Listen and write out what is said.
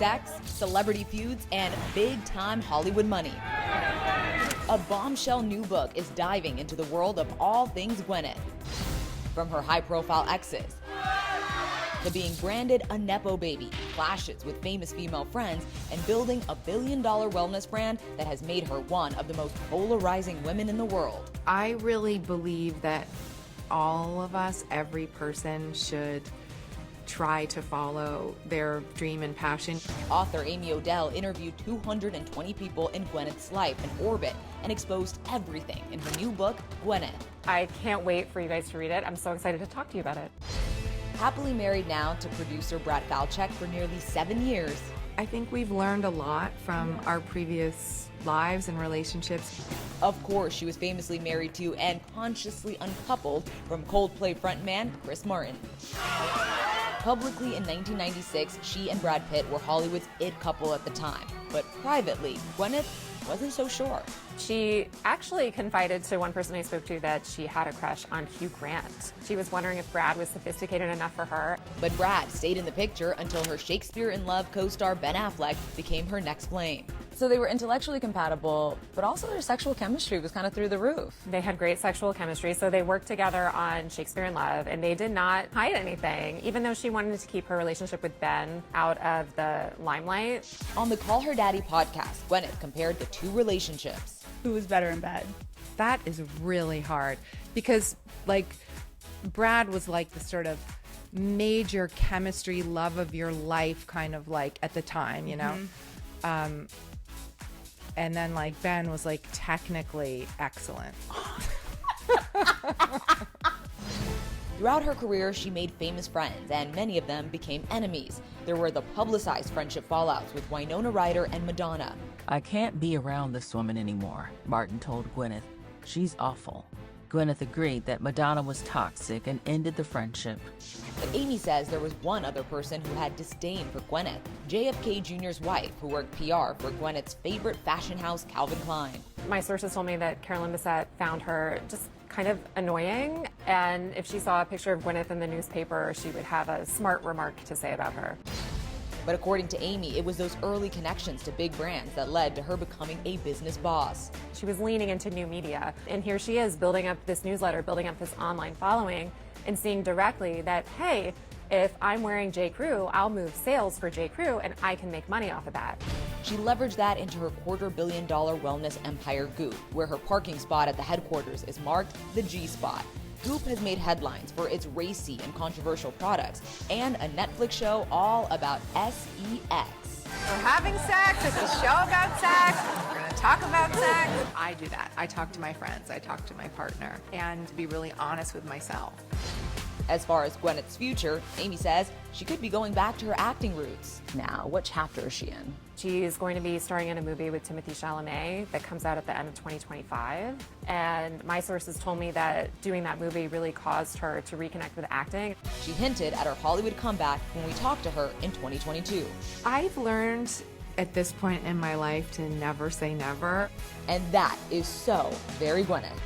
sex, celebrity feuds, and big-time Hollywood money. A bombshell new book is diving into the world of all things Gwyneth. From her high-profile exes, to being branded a nepo baby, clashes with famous female friends, and building a billion-dollar wellness brand that has made her one of the most polarizing women in the world. I really believe that all of us, every person, should try to follow their dream and passion. Author Amy Odell interviewed 220 people in Gwyneth's life and orbit and exposed everything in her new book, Gwyneth. I can't wait for you guys to read it. I'm so excited to talk to you about it. Happily married now to producer Brad Falchuk for nearly 7 years. I think we've learned a lot from our previous lives and relationships. Of course, she was famously married to and consciously uncoupled from Coldplay frontman Chris Martin. Publicly in 1996, she and Brad Pitt were Hollywood's it couple at the time. But privately, Gwyneth wasn't so sure. She actually confided to one person I spoke to that she had a crush on Hugh Grant. She was wondering if Brad was sophisticated enough for her. But Brad stayed in the picture until her Shakespeare in Love co-star Ben Affleck became her next flame. So they were intellectually compatible, but also their sexual chemistry was kind of through the roof. They had great sexual chemistry, so they worked together on Shakespeare in Love, and they did not hide anything, even though she wanted to keep her relationship with Ben out of the limelight. On the Call Her Daddy podcast, Gwyneth compared the two relationships. Who was better in bed? That is really hard because, like, Brad was like the sort of major chemistry love of your life kind of like at the time, you know? And then like Ben was like technically excellent. Throughout her career, she made famous friends, and many of them became enemies. There were the publicized friendship fallouts with Winona Ryder and Madonna. "I can't be around this woman anymore," Martin told Gwyneth. "She's awful." Gwyneth agreed that Madonna was toxic and ended the friendship. But Amy says there was one other person who had disdain for Gwyneth, JFK Jr.'s wife, who worked PR for Gwyneth's favorite fashion house, Calvin Klein. My sources told me that Carolyn Bessette found her just kind of annoying, and if she saw a picture of Gwyneth in the newspaper, she would have a smart remark to say about her. But according to Amy, it was those early connections to big brands that led to her becoming a business boss. She was leaning into new media, and here she is building up this newsletter, building up this online following, and seeing directly that, hey, if I'm wearing J. Crew, I'll move sales for J. Crew, and I can make money off of that. She leveraged that into her $250 million wellness empire, Goop, where her parking spot at the headquarters is marked the G Spot. Goop has made headlines for its racy and controversial products, and a Netflix show all about sex. We're having sex. It's a show about sex. We're going to talk about sex. I do that. I talk to my friends. I talk to my partner, and be really honest with myself. As far as Gwyneth's future, Amy says she could be going back to her acting roots. Now, what chapter is she in? She's going to be starring in a movie with Timothée Chalamet that comes out at the end of 2025. And my sources told me that doing that movie really caused her to reconnect with acting. She hinted at her Hollywood comeback when we talked to her in 2022. I've learned at this point in my life to never say never. And that is so very Gwyneth.